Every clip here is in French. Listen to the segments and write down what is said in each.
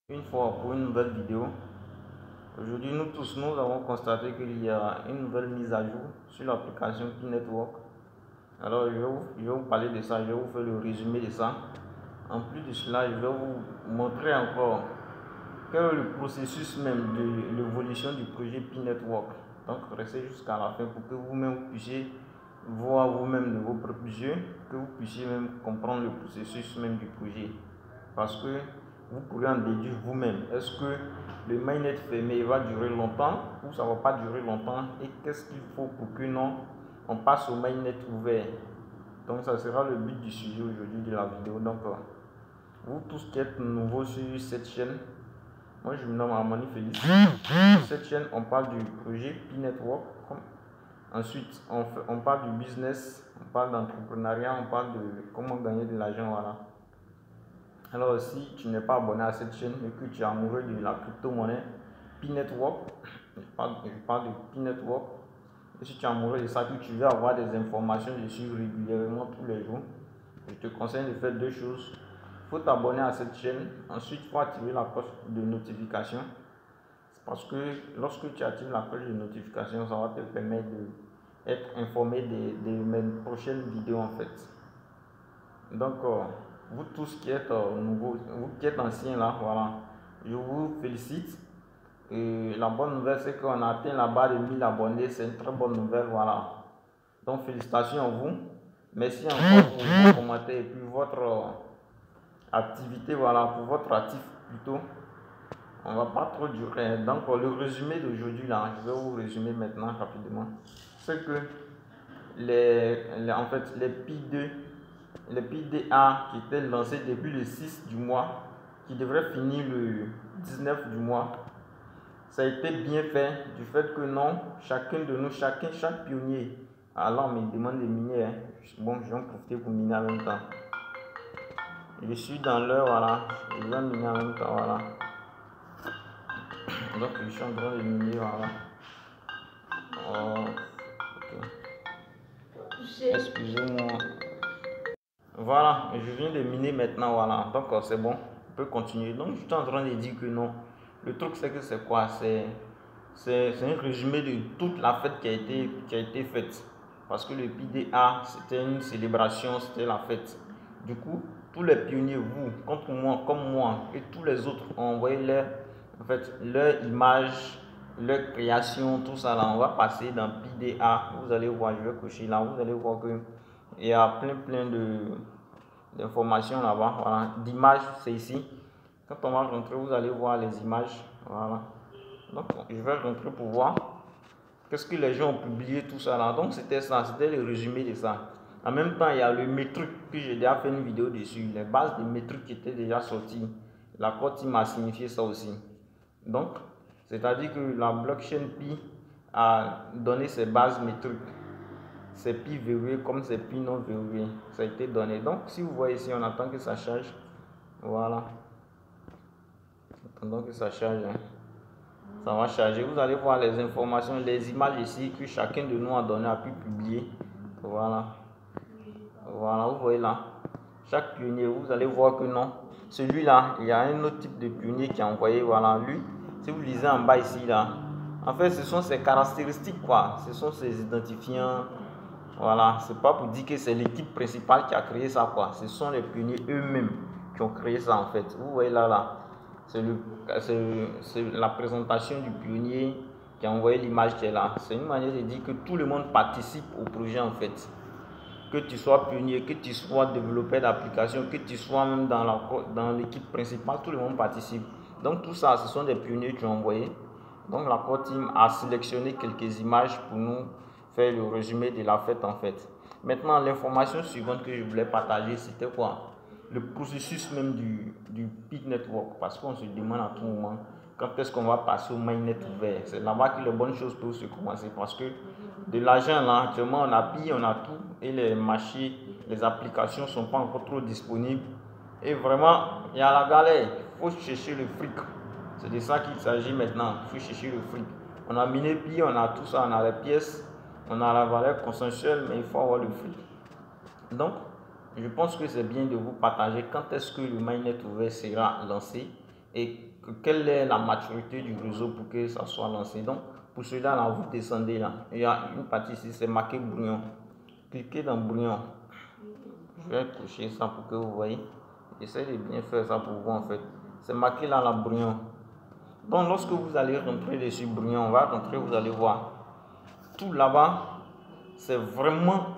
Une fois pour une nouvelle vidéo. Aujourd'hui, nous tous, nous avons constaté qu'il y a une nouvelle mise à jour sur l'application P-Network. Alors, je vais vous parler de ça, je vais vous faire le résumé de ça. En plus de cela, je vais vous montrer encore quel est le processus même de l'évolution du projet P-Network. Donc, restez jusqu'à la fin pour que vous-même puissiez voir vous-même de vos propres yeux, que vous puissiez même comprendre le processus même du projet. Parce que vous pourrez en déduire vous-même. Est-ce que le mainnet fermé va durer longtemps ou ça ne va pas durer longtemps, et qu'est-ce qu'il faut pour que non, on passe au mainnet ouvert. Donc ça sera le but du sujet aujourd'hui de la vidéo. Donc vous tous qui êtes nouveaux sur cette chaîne, moi je me nomme Armani Félix. Sur cette chaîne on parle du projet P-Network. Ensuite on parle du business, on parle d'entrepreneuriat, on parle de comment gagner de l'argent, voilà. Alors si tu n'es pas abonné à cette chaîne et que tu es amoureux de la crypto-monnaie P-Network, je parle de P-Network, et si tu es amoureux de ça, que tu veux avoir des informations dessus régulièrement tous les jours, je te conseille de faire deux choses. Il faut t'abonner à cette chaîne, ensuite il faut activer la cloche de notification, parce que lorsque tu actives la cloche de notification, ça va te permettre d'être informé de mes prochaines vidéos en fait. Donc vous tous qui êtes nouveaux, vous qui êtes anciens là, voilà, je vous félicite. Et la bonne nouvelle, c'est qu'on a atteint la barre de 1000 abonnés, c'est une très bonne nouvelle, voilà. Donc félicitations à vous. Merci encore pour vos commentaires et puis votre activité, voilà, pour votre actif plutôt. On va pas trop durer. Donc le résumé d'aujourd'hui là, je vais vous résumer maintenant rapidement. C'est que en fait, les Pi2, les PDA qui étaient lancés depuis le 6 du mois, qui devrait finir le 19 du mois, ça a été bien fait du fait que non, chacun de nous, chaque pionnier, alors on me demande de miner, hein. Bon, je vais en profiter pour miner en même temps. Je suis dans l'heure, voilà, je vais miner en même temps, voilà. Donc je suis en train de miner, voilà. Oh, okay. Excusez-moi. Voilà, je viens de miner maintenant, voilà. Donc c'est bon, on peut continuer. Donc je suis en train de dire que non. Le truc c'est que c'est quoi? C'est un résumé de toute la fête qui a été faite. Parce que le PDA, c'était une célébration, c'était la fête. Du coup, tous les pionniers, vous, comme moi, et tous les autres ont envoyé leur image, leur création, tout ça là. On va passer dans PDA. Vous allez voir, je vais cocher là, vous allez voir que il y a plein d'informations là-bas, voilà, d'images, c'est ici. Quand on va rentrer, vous allez voir les images, voilà. Donc je vais rentrer pour voir qu'est-ce que les gens ont publié, tout ça là. Donc c'était ça, c'était le résumé de ça. En même temps, il y a le métrique que j'ai déjà fait une vidéo dessus, les bases des métriques qui étaient déjà sorties. La core team a signifié ça aussi. Donc, c'est-à-dire que la blockchain Pi a donné ses bases métriques. C'est Pi verrouillé comme c'est Pi non verrouillé. Ça a été donné. Donc, si vous voyez ici, on attend que ça charge. Voilà. Attendons que ça charge. Hein. Ça va charger. Vous allez voir les informations, les images ici que chacun de nous a donné, a pu publier. Voilà. Voilà, vous voyez là. Chaque pionnier, vous allez voir que non. Celui-là, il y a un autre type de pionnier qui a envoyé. Voilà, lui. Si vous lisez en bas ici, là. En fait, ce sont ses caractéristiques, quoi. Ce sont ses identifiants. Voilà, c'est pas pour dire que c'est l'équipe principale qui a créé ça, quoi. Ce sont les pionniers eux-mêmes qui ont créé ça, en fait. Vous voyez là. C'est la présentation du pionnier qui a envoyé l'image qui est là. C'est une manière de dire que tout le monde participe au projet, en fait. Que tu sois pionnier, que tu sois développeur d'application, que tu sois même dans l'équipe principale, tout le monde participe. Donc tout ça, ce sont des pionniers qui ont envoyé. Donc la core team a sélectionné quelques images pour nous faire le résumé de la fête en fait. Maintenant, l'information suivante que je voulais partager, c'était quoi? Le processus même du P-Network, parce qu'on se demande à tout moment quand est-ce qu'on va passer au mainnet ouvert. C'est là-bas que les bonnes choses peuvent se commencer, parce que de l'argent là, actuellement on a Pi, on a tout, et les marchés, les applications ne sont pas encore trop disponibles. Et vraiment, il y a la galère, il faut chercher le fric. C'est de ça qu'il s'agit maintenant, il faut chercher le fric. On a miné Pi, on a tout ça, on a les pièces, on a la valeur consensuelle, mais il faut avoir le fric. Donc, je pense que c'est bien de vous partager quand est-ce que le mainnet ouvert sera lancé et quelle est la maturité du réseau pour que ça soit lancé. Donc pour cela là, vous descendez là, il y a une partie ici, c'est marqué brouillon. Cliquez dans brouillon. Je vais coucher ça pour que vous voyez. J'essaie de bien faire ça pour vous en fait. C'est marqué là la brouillon. Donc lorsque vous allez rentrer dessus brouillon, on va rentrer, vous allez voir. Tout là-bas, c'est vraiment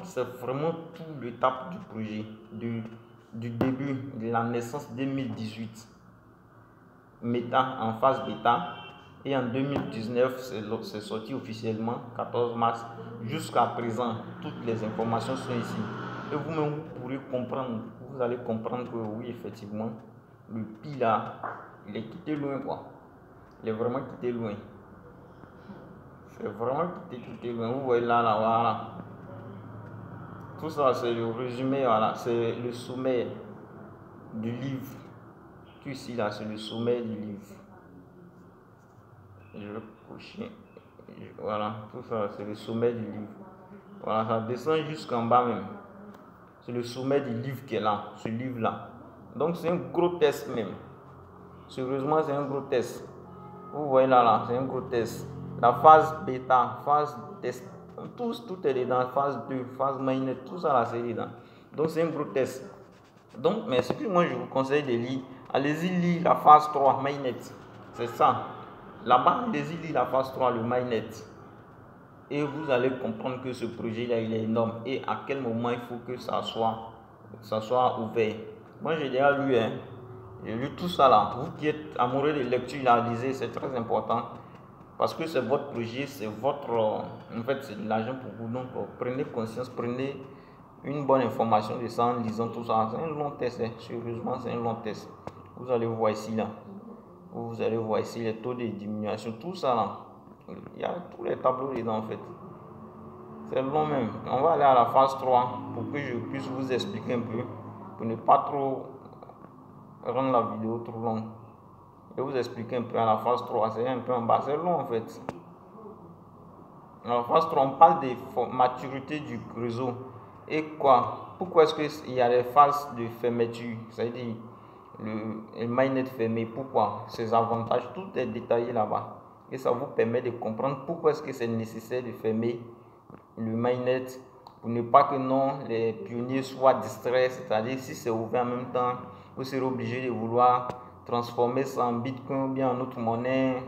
toute l'étape du projet, du début de la naissance 2018. Méta en phase bêta. Et en 2019, c'est sorti officiellement, 14 mars. Jusqu'à présent, toutes les informations sont ici. Et vous-même, vous pourrez comprendre, vous allez comprendre que oui, effectivement, le Pi là, il est quitté loin quoi. Il est vraiment quitté loin. C'est vraiment quitté loin. Vous voyez là, voilà. Tout ça, c'est le résumé, voilà. C'est le sommet du livre. Tout ici là, c'est le sommet du livre. Je vais coucher. Voilà, tout ça, c'est le sommet du livre. Voilà, ça descend jusqu'en bas même. C'est le sommet du livre qui est là, ce livre-là. Donc, c'est un gros test même. Sérieusement, c'est un gros test. Vous voyez là, c'est un gros test. La phase bêta, phase test, tout est dedans. Phase 2, phase mainnet, tout ça là, c'est dedans. Donc, c'est un gros test. Donc, mais ce que moi, je vous conseille de lire, allez-y lire la phase 3, mainnet. C'est ça. Là-bas, allez-y lire la phase 3, le mainnet. Et vous allez comprendre que ce projet-là, il est énorme. Et à quel moment il faut que ça soit ouvert. Moi, j'ai déjà lu, j'ai lu tout ça là. Vous qui êtes amoureux de lecture, là, lisez, c'est très important. Parce que c'est votre projet, c'est votre... en fait, c'est de l'argent pour vous. Donc, prenez conscience, prenez une bonne information de ça en lisant tout ça. C'est un long test, sérieusement, c'est un long test. Vous allez voir ici, là. Vous allez voir ici les taux de diminution, tout ça là. Il y a tous les tableaux dedans en fait. C'est long même. On va aller à la phase 3 pour que je puisse vous expliquer un peu. Pour ne pas trop rendre la vidéo trop longue. Je vais vous expliquer un peu à la phase 3. C'est un peu en bas. C'est long en fait. À la phase 3, on parle de maturité du réseau. Et quoi? Pourquoi est-ce qu'il y a des phases de fermeture? C'est-à-dire le mainnet fermé. Pourquoi? Ses avantages, tout est détaillé là-bas. Et ça vous permet de comprendre pourquoi est-ce que c'est nécessaire de fermer le mainnet pour ne pas que les pionniers soient distraits. C'est-à-dire si c'est ouvert en même temps, vous serez obligé de vouloir transformer ça en bitcoin ou bien en autre monnaie.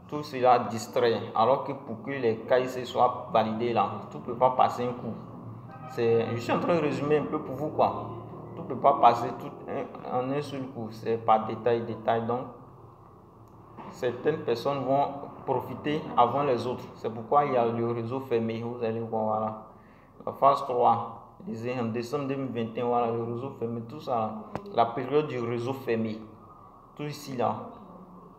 Tout cela distrait. Alors que pour que les KIC soient validés là, tout ne peut pas passer un coup. Je suis en train de résumer un peu pour vous quoi. Tout ne peut pas passer tout en un seul coup. C'est par détail. Donc, certaines personnes vont profiter avant les autres. C'est pourquoi il y a le réseau fermé. Vous allez voir, voilà. La phase 3, en décembre 2021, voilà, le réseau fermé, tout ça. La période du réseau fermé. Tout ici, là.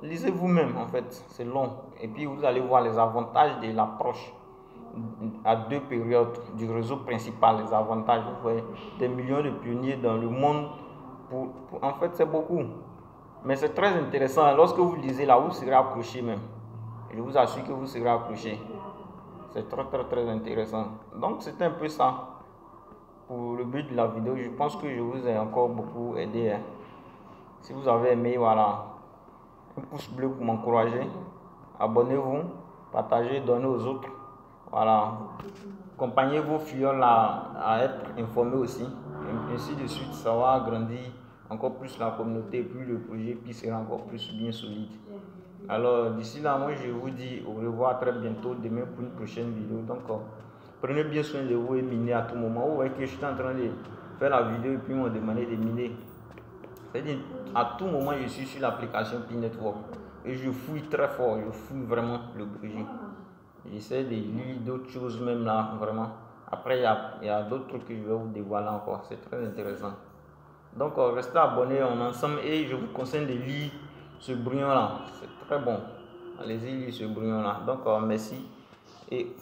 Lisez vous-même, en fait. C'est long. Et puis, vous allez voir les avantages de l'approche à deux périodes du réseau principal. Les avantages, vous voyez, des millions de pionniers dans le monde. En fait, c'est beaucoup. Mais c'est très intéressant. Lorsque vous lisez là, vous serez accroché même. Je vous assure que vous serez accroché. C'est très intéressant. Donc c'est un peu ça pour le but de la vidéo. Je pense que je vous ai encore beaucoup aidé. Si vous avez aimé, voilà, un pouce bleu pour m'encourager. Abonnez-vous, partagez, donnez aux autres. Voilà. Accompagnez vos filles à être informés aussi. Et ainsi de suite, ça va agrandir encore plus la communauté, puis le projet puis sera encore plus bien solide. Alors d'ici là, moi je vous dis au revoir très bientôt, demain pour une prochaine vidéo. Donc prenez bien soin de vous et minez à tout moment. Vous voyez que je suis en train de faire la vidéo et puis on m'a demandé de miner. C'est-à-dire à tout moment je suis sur l'application Pi Network et je fouille très fort, je fouille vraiment le projet. J'essaie de lire d'autres choses même là, vraiment. Après il y a d'autres trucs que je vais vous dévoiler encore, c'est très intéressant. Donc restez abonnés, on est ensemble et je vous conseille de lire ce brouillon là, c'est très bon. Allez-y lire ce brouillon là. Donc merci et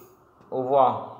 au revoir.